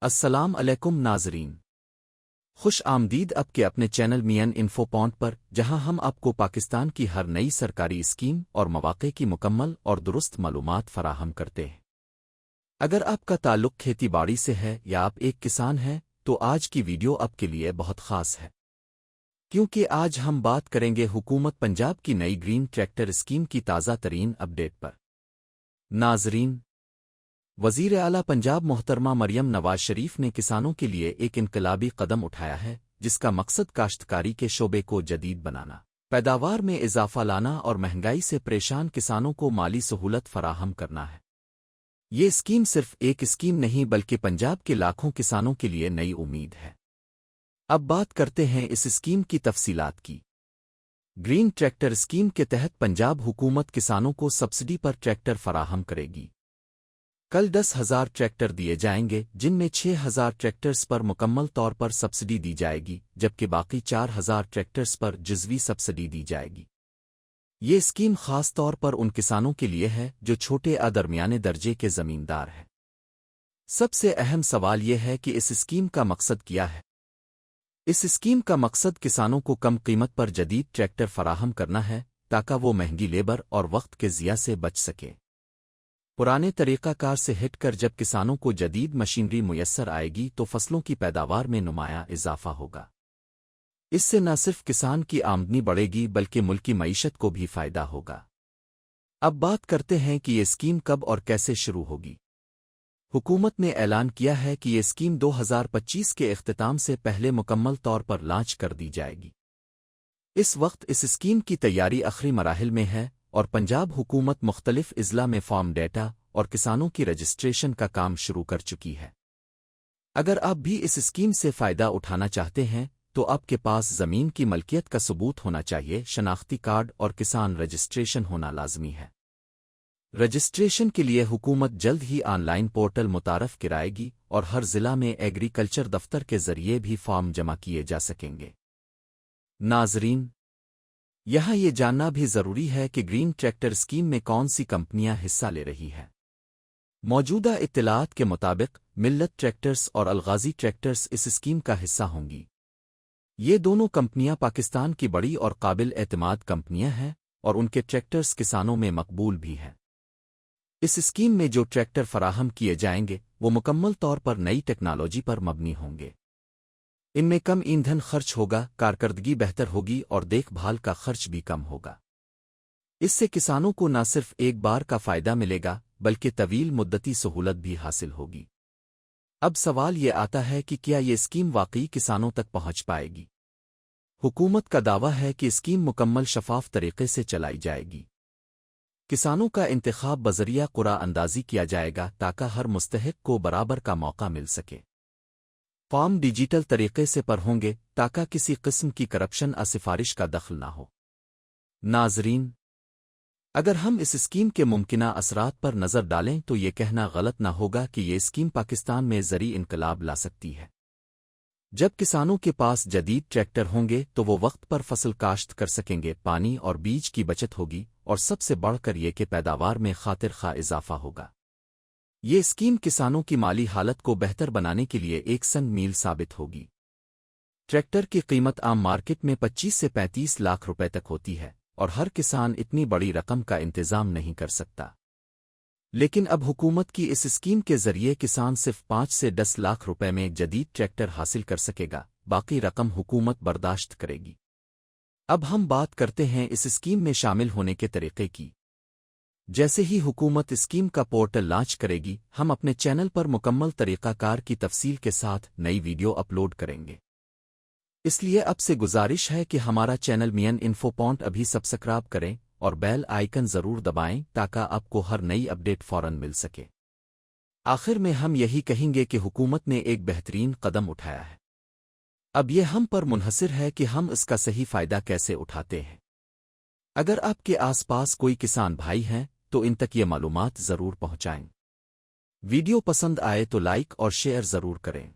السلام علیکم ناظرین، خوش آمدید آپ کے اپنے چینل مین انفو پوائنٹ پر، جہاں ہم آپ کو پاکستان کی ہر نئی سرکاری اسکیم اور مواقع کی مکمل اور درست معلومات فراہم کرتے ہیں۔ اگر آپ کا تعلق کھیتی باڑی سے ہے یا آپ ایک کسان ہیں تو آج کی ویڈیو آپ کے لیے بہت خاص ہے، کیونکہ آج ہم بات کریں گے حکومت پنجاب کی نئی گرین ٹریکٹر اسکیم کی تازہ ترین اپڈیٹ پر۔ ناظرین، وزیر اعلیٰ پنجاب محترمہ مریم نواز شریف نے کسانوں کے لیے ایک انقلابی قدم اٹھایا ہے، جس کا مقصد کاشتکاری کے شعبے کو جدید بنانا، پیداوار میں اضافہ لانا اور مہنگائی سے پریشان کسانوں کو مالی سہولت فراہم کرنا ہے۔ یہ اسکیم صرف ایک اسکیم نہیں بلکہ پنجاب کے لاکھوں کسانوں کے لیے نئی امید ہے۔ اب بات کرتے ہیں اس اسکیم کی تفصیلات کی۔ گرین ٹریکٹر اسکیم کے تحت پنجاب حکومت کسانوں کو سبسڈی پر ٹریکٹر فراہم کرے گی۔ کل 10,000 ٹریکٹر دیے جائیں گے، جن میں 6,000 ٹریکٹرز پر مکمل طور پر سبسڈی دی جائے گی، جبکہ باقی 4,000 ٹریکٹرز پر جزوی سبسڈی دی جائے گی۔ یہ اسکیم خاص طور پر ان کسانوں کے لیے ہے جو چھوٹے درمیانے درجے کے زمیندار ہیں۔ سب سے اہم سوال یہ ہے کہ اس اسکیم کا مقصد کیا ہے؟ اس اسکیم کا مقصد کسانوں کو کم قیمت پر جدید ٹریکٹر فراہم کرنا ہے تاکہ وہ مہنگی لیبر اور وقت کے ضیاع سے بچ سکیں۔ پرانے طریقہ کار سے ہٹ کر جب کسانوں کو جدید مشینری میسر آئے گی تو فصلوں کی پیداوار میں نمایاں اضافہ ہوگا۔ اس سے نہ صرف کسان کی آمدنی بڑھے گی بلکہ ملکی معیشت کو بھی فائدہ ہوگا۔ اب بات کرتے ہیں کہ یہ اسکیم کب اور کیسے شروع ہوگی۔ حکومت نے اعلان کیا ہے کہ یہ اسکیم 2025 کے اختتام سے پہلے مکمل طور پر لانچ کر دی جائے گی۔ اس وقت اس اسکیم کی تیاری آخری مراحل میں ہے اور پنجاب حکومت مختلف اضلاع میں فارم ڈیٹا اور کسانوں کی رجسٹریشن کا کام شروع کر چکی ہے۔ اگر آپ بھی اس اسکیم سے فائدہ اٹھانا چاہتے ہیں تو آپ کے پاس زمین کی ملکیت کا ثبوت ہونا چاہیے، شناختی کارڈ اور کسان رجسٹریشن ہونا لازمی ہے۔ رجسٹریشن کے لیے حکومت جلد ہی آن لائن پورٹل متعارف کرائے گی اور ہر ضلع میں ایگریکلچر دفتر کے ذریعے بھی فارم جمع کیے جا سکیں گے۔ ناظرین، یہاں یہ جاننا بھی ضروری ہے کہ گرین ٹریکٹر اسکیم میں کون سی کمپنیاں حصہ لے رہی ہیں۔ موجودہ اطلاعات کے مطابق ملت ٹریکٹرز اور الغازی ٹریکٹرز اس اسکیم کا حصہ ہوں گی۔ یہ دونوں کمپنیاں پاکستان کی بڑی اور قابل اعتماد کمپنیاں ہیں اور ان کے ٹریکٹرز کسانوں میں مقبول بھی ہیں۔ اس اسکیم میں جو ٹریکٹر فراہم کیے جائیں گے وہ مکمل طور پر نئی ٹیکنالوجی پر مبنی ہوں گے۔ ان میں کم ایندھن خرچ ہوگا، کارکردگی بہتر ہوگی اور دیکھ بھال کا خرچ بھی کم ہوگا۔ اس سے کسانوں کو نہ صرف ایک بار کا فائدہ ملے گا بلکہ طویل مدتی سہولت بھی حاصل ہوگی۔ اب سوال یہ آتا ہے کہ کیا یہ اسکیم واقعی کسانوں تک پہنچ پائے گی؟ حکومت کا دعویٰ ہے کہ اسکیم مکمل شفاف طریقے سے چلائی جائے گی۔ کسانوں کا انتخاب بذریعہ قرعہ اندازی کیا جائے گا تاکہ ہر مستحق کو برابر کا موقع مل سکے۔ فارم ڈیجیٹل طریقے سے پر ہوں گے تاکہ کسی قسم کی کرپشن یا سفارش کا دخل نہ ہو۔ ناظرین، اگر ہم اس اسکیم کے ممکنہ اثرات پر نظر ڈالیں تو یہ کہنا غلط نہ ہوگا کہ یہ اسکیم پاکستان میں زرعی انقلاب لا سکتی ہے۔ جب کسانوں کے پاس جدید ٹریکٹر ہوں گے تو وہ وقت پر فصل کاشت کر سکیں گے، پانی اور بیج کی بچت ہوگی اور سب سے بڑھ کر یہ کہ پیداوار میں خاطر خواہ اضافہ ہوگا۔ یہ اسکیم کسانوں کی مالی حالت کو بہتر بنانے کے لیے ایک سنگ میل ثابت ہوگی۔ ٹریکٹر کی قیمت عام مارکیٹ میں 25 سے 35 لاکھ روپے تک ہوتی ہے اور ہر کسان اتنی بڑی رقم کا انتظام نہیں کر سکتا۔ لیکن اب حکومت کی اس اسکیم کے ذریعے کسان صرف 5 سے 10 لاکھ روپے میں جدید ٹریکٹر حاصل کر سکے گا، باقی رقم حکومت برداشت کرے گی۔ اب ہم بات کرتے ہیں اس اسکیم میں شامل ہونے کے طریقے کی۔ جیسے ہی حکومت اسکیم کا پورٹل لانچ کرے گی، ہم اپنے چینل پر مکمل طریقہ کار کی تفصیل کے ساتھ نئی ویڈیو اپلوڈ کریں گے۔ اس لیے اب سے گزارش ہے کہ ہمارا چینل مین انفو پوائنٹ ابھی سبسکرائب کریں اور بیل آئیکن ضرور دبائیں تاکہ آپ کو ہر نئی اپڈیٹ فوراً مل سکے۔ آخر میں ہم یہی کہیں گے کہ حکومت نے ایک بہترین قدم اٹھایا ہے۔ اب یہ ہم پر منحصر ہے کہ ہم اس کا صحیح فائدہ کیسے اٹھاتے ہیں۔ اگر آپ کے آس پاس کوئی کسان بھائی ہیں تو ان تک یہ معلومات ضرور پہنچائیں۔ ویڈیو پسند آئے تو لائک اور شیئر ضرور کریں۔